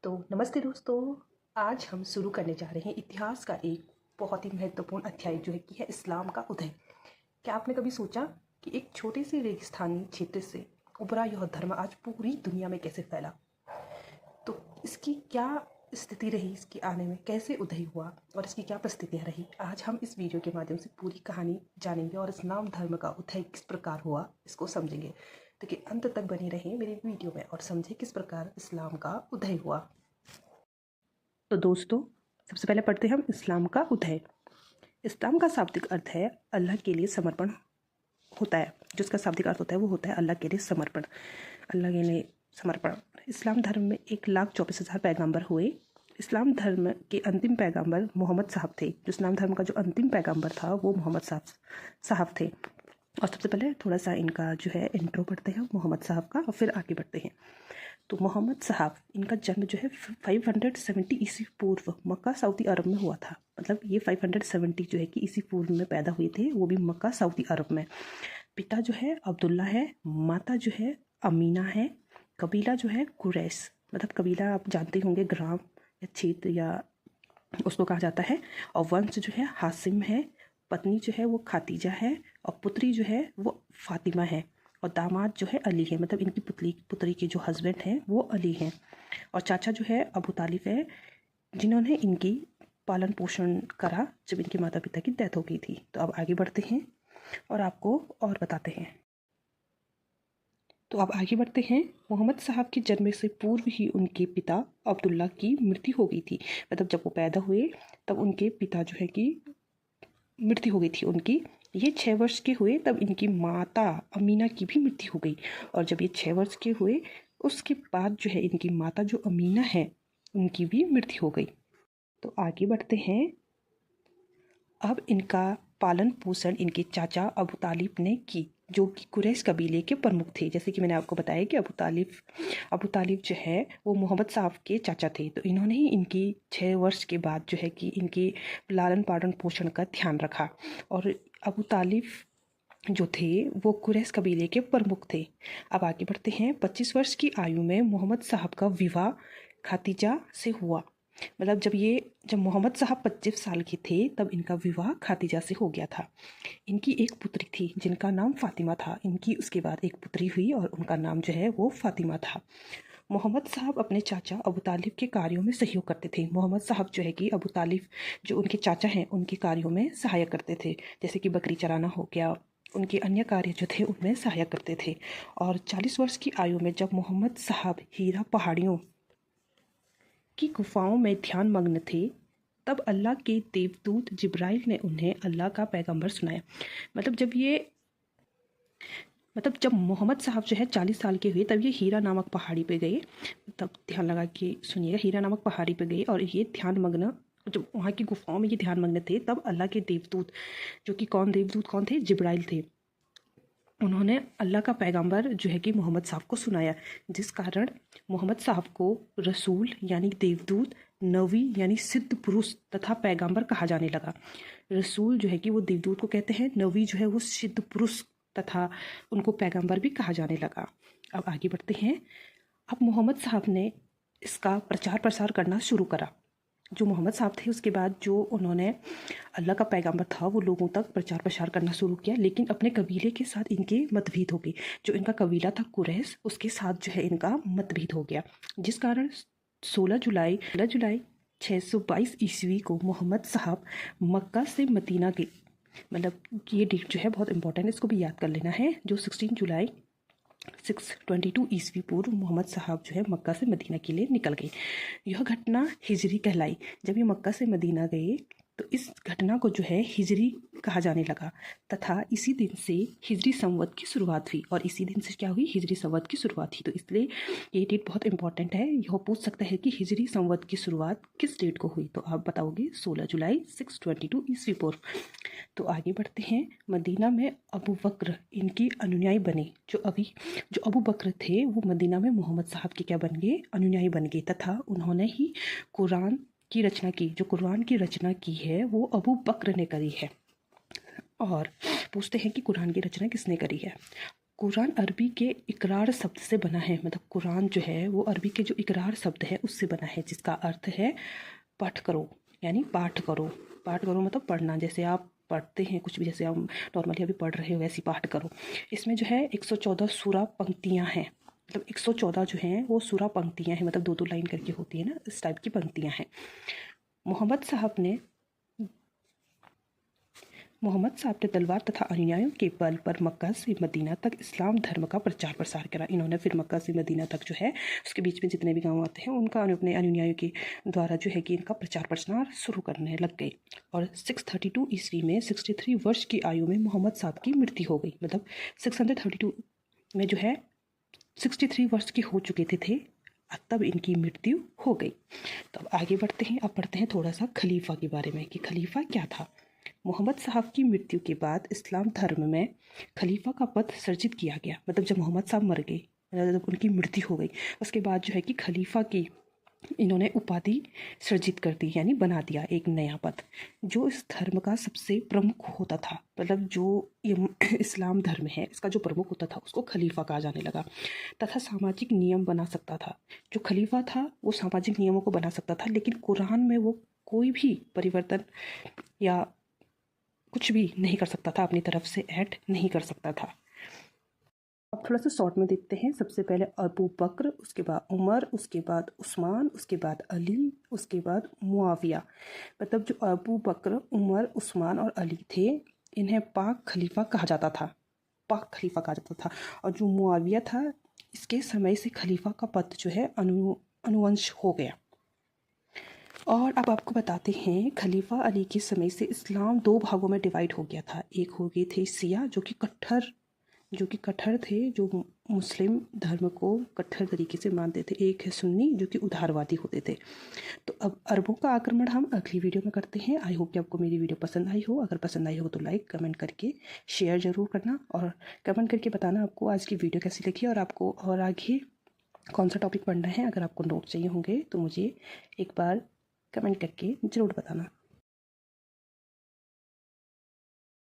तो नमस्ते दोस्तों, आज हम शुरू करने जा रहे हैं इतिहास का एक बहुत ही महत्वपूर्ण अध्याय जो है कि है इस्लाम का उदय। क्या आपने कभी सोचा कि एक छोटे से रेगिस्तानी क्षेत्र से उभरा यह धर्म आज पूरी दुनिया में कैसे फैला? तो इसकी क्या स्थिति रही, इसके आने में कैसे उदय हुआ और इसकी क्या परिस्थितियाँ रही, आज हम इस वीडियो के माध्यम से पूरी कहानी जानेंगे और इस्लाम धर्म का उदय किस प्रकार हुआ इसको समझेंगे। तो कि अंत तक बने रहें मेरे वीडियो में और समझें किस प्रकार इस्लाम का उदय हुआ। तो दोस्तों, सबसे पहले पढ़ते हैं हम इस्लाम का उदय। इस्लाम का शाब्दिक अर्थ है अल्लाह के लिए समर्पण होता है। जो इसका शाब्दिक अर्थ होता है वो होता है अल्लाह के लिए समर्पण, अल्लाह के लिए समर्पण। इस्लाम धर्म में 1,24,000 पैगंबर हुए। इस्लाम धर्म के अंतिम पैगंबर मोहम्मद साहब थे। जो इस्लाम धर्म का जो अंतिम पैगंबर था वो मोहम्मद साहब थे। और सबसे पहले थोड़ा सा इनका जो है इंट्रो पढ़ते हैं मोहम्मद साहब का और फिर आगे बढ़ते हैं। तो मोहम्मद साहब, इनका जन्म जो है 570 ईस्वी पूर्व मक्का सऊदी अरब में हुआ था। मतलब ये 570 जो है कि ईस्वी पूर्व में पैदा हुए थे, वो भी मक्का सऊदी अरब में। पिता जो है अब्दुल्ला है, माता जो है अमीना है। कबीला जो है कुरैश, मतलब कबीला आप जानते होंगे, ग्राम या क्षेत्र या उसको कहा जाता है। और वंश जो है हासिम है। पत्नी जो है वो खातीजा है और पुत्री जो है वो फातिमा है। और दामाद जो है अली है, मतलब इनकी पुत्री के जो हस्बैंड हैं वो अली हैं। और चाचा जो है अबू तालिब है, जिन्होंने इनकी पालन पोषण करा जब इनके माता पिता की डेथ हो गई थी। तो अब आगे बढ़ते हैं और आपको और बताते हैं। तो अब आगे बढ़ते हैं। मोहम्मद साहब के जन्म से पूर्व ही उनके पिता अब्दुल्ला की मृत्यु हो गई थी। मतलब जब वो पैदा हुए तब उनके पिता जो है कि मृत्यु हो गई थी उनकी। ये 6 वर्ष के हुए तब इनकी माता अमीना की भी मृत्यु हो गई। और जब ये 6 वर्ष के हुए उसके बाद जो है इनकी माता जो अमीना है उनकी भी मृत्यु हो गई। तो आगे बढ़ते हैं। अब इनका पालन पोषण इनके चाचा अबू तालिब ने की, जो कि कुरैश कबीले के प्रमुख थे। जैसे कि मैंने आपको बताया कि अबू तालिब जो है वो मोहम्मद साहब के चाचा थे। तो इन्होंने ही इनकी 6 वर्ष के बाद जो है कि इनके लालन पालन पोषण का ध्यान रखा। और अबू तालिब जो थे वो कुरैश कबीले के प्रमुख थे। अब आगे बढ़ते हैं। 25 वर्ष की आयु में मोहम्मद साहब का विवाह खातीजा से हुआ। मतलब जब मोहम्मद साहब 25 साल के थे तब इनका विवाह खातीजा से हो गया था। इनकी एक पुत्री थी जिनका नाम फातिमा था। इनकी उसके बाद एक पुत्री हुई और उनका नाम जो है वो फातिमा था। मोहम्मद साहब अपने चाचा अबू तालिब के कार्यों में सहयोग करते थे। मोहम्मद साहब जो है कि अबू तालिब जो उनके चाचा हैं उनके कार्यों में सहायक करते थे, जैसे कि बकरी चराना हो गया, उनके अन्य कार्य जो थे उनमें सहायक करते थे। और 40 वर्ष की आयु में जब मोहम्मद साहब हीरा पहाड़ियों की गुफाओं में ध्यान मग्न थे तब अल्लाह के देवदूत जिब्राइल ने उन्हें अल्लाह का पैगंबर सुनाया। मतलब जब मोहम्मद साहब जो है 40 साल के हुए तब ये हीरा नामक पहाड़ी पे गए। तब ध्यान लगा के सुनिएगा, हीरा नामक पहाड़ी पे गए और ये ध्यान मग्न, जब वहाँ की गुफाओं में ये ध्यान मग्न थे तब अल्लाह के देवदूत, जो कि देवदूत कौन थे? जिब्राइल थे। उन्होंने अल्लाह का पैगंबर जो है कि मोहम्मद साहब को सुनाया, जिस कारण मोहम्मद साहब को रसूल यानी देवदूत, नबी यानी सिद्ध पुरुष तथा पैगंबर कहा जाने लगा। रसूल जो है कि वो देवदूत को कहते हैं, नबी जो है वो सिद्ध पुरुष तथा उनको पैगंबर भी कहा जाने लगा। अब आगे बढ़ते हैं। अब मोहम्मद साहब ने इसका प्रचार प्रसार करना शुरू करा। जो मोहम्मद साहब थे उसके बाद जो उन्होंने अल्लाह का पैगंबर था वो लोगों तक प्रचार प्रसार करना शुरू किया, लेकिन अपने कबीले के साथ इनके मतभेद हो गए। जो इनका कबीला था कुरैश, उसके साथ जो है इनका मतभेद हो गया, जिस कारण 16 जुलाई 622 ईस्वी को मोहम्मद साहब मक्का से मदीना गए। मतलब ये डेट जो है बहुत इंपॉर्टेंट है, इसको भी याद कर लेना है। जो 16 जुलाई 622 ईस्वी पूर्व मोहम्मद साहब जो है मक्का से मदीना के लिए निकल गए। यह घटना हिजरी कहलाई। जब ये मक्का से मदीना गए तो इस घटना को जो है हिजरी कहा जाने लगा तथा इसी दिन से हिजरी संवत की शुरुआत हुई। और इसी दिन से क्या हुई? हिजरी संवत की शुरुआत हुई। तो इसलिए ये डेट बहुत इंपॉर्टेंट है। यह पूछ सकता है कि हिजरी संवत की शुरुआत किस डेट को हुई, तो आप बताओगे 16 जुलाई 622 ईस्वी पूर्व। तो आगे बढ़ते हैं। मदीना में अबू बकर इनकी अनुयायी बने। जो अबू बकर थे वो मदीना में मोहम्मद साहब के क्या बन गए? अनुयायी बन गए तथा उन्होंने ही कुरान की रचना की। जो कुरान की रचना की है वो अबू बकर ने करी है। और पूछते हैं कि कुरान की रचना किसने करी है? कुरान अरबी के इकरार शब्द से बना है, मतलब कुरान जो है वो अरबी के जो इकरार शब्द है उससे बना है, जिसका अर्थ है पाठ करो, यानी पाठ करो। पाठ करो मतलब पढ़ना, जैसे आप पढ़ते हैं कुछ भी, जैसे हम नॉर्मली अभी पढ़ रहे हो वैसे पाठ करो। इसमें जो है 114 सूरा पंक्तियाँ हैं, मतलब 114 जो हैं वो सूरा पंक्तियाँ हैं, मतलब 2-2 लाइन करके होती है ना, इस टाइप की पंक्तियाँ हैं। मोहम्मद साहब ने तलवार तथा अनुयायियों के बल पर मक्का से मदीना तक इस्लाम धर्म का प्रचार प्रसार करा। इन्होंने फिर मक्का से मदीना तक जो है उसके बीच में जितने भी गांव आते हैं उनका अपने अनुयायियों के द्वारा जो है कि इनका प्रचार प्रसार शुरू करने लग गए। और 632 ईस्वी में 63 वर्ष की आयु में मोहम्मद साहब की मृत्यु हो गई, मतलब 632 में जो है 63 वर्ष के हो चुके थे तब इनकी मृत्यु हो गई। तो अब आगे बढ़ते हैं, अब पढ़ते हैं थोड़ा सा खलीफा के बारे में कि खलीफा क्या था। मोहम्मद साहब की मृत्यु के बाद इस्लाम धर्म में खलीफा का पद सृजित किया गया, मतलब जब मोहम्मद साहब मर गए, जब उनकी मृत्यु हो गई, उसके बाद जो है कि खलीफा की इन्होंने उपाधि सृजित कर दी, यानी बना दिया एक नया पद, जो इस धर्म का सबसे प्रमुख होता था। मतलब जो ये इस्लाम धर्म है इसका जो प्रमुख होता था उसको खलीफा कहा जाने लगा, तथा सामाजिक नियम बना सकता था। जो खलीफा था वो सामाजिक नियमों को बना सकता था, लेकिन कुरान में वो कोई भी परिवर्तन या कुछ भी नहीं कर सकता था, अपनी तरफ से ऐड नहीं कर सकता था। अब थोड़ा सा शॉर्ट में देखते हैं। सबसे पहले अबू बकर, उसके बाद उमर, उसके बाद उस्मान, उसके बाद अली, उसके बाद मुआविया। मतलब जो अबू बकर, उमर, उस्मान और अली थे इन्हें पाक खलीफा कहा जाता था, पाक खलीफा कहा जाता था। और जो मुआविया था इसके समय से खलीफा का पद जो है अनुवंश हो गया। और अब आपको बताते हैं खलीफा अली के समय से इस्लाम 2 भागों में डिवाइड हो गया था। एक हो गए थे शिया जो कि कट्टर थे, जो मुस्लिम धर्म को कट्टर तरीके से मानते थे। एक है सुन्नी जो कि उदारवादी होते थे। तो अब अरबों का आक्रमण हम अगली वीडियो में करते हैं। आई होप कि आपको मेरी वीडियो पसंद आई हो। अगर पसंद आई हो तो लाइक कमेंट करके शेयर ज़रूर करना, और कमेंट करके बताना आपको आज की वीडियो कैसी लगी और आपको और आगे कौन सा टॉपिक पढ़ना है। अगर आपको नोट चाहिए होंगे तो मुझे एक बार कमेंट करके ज़रूर बताना।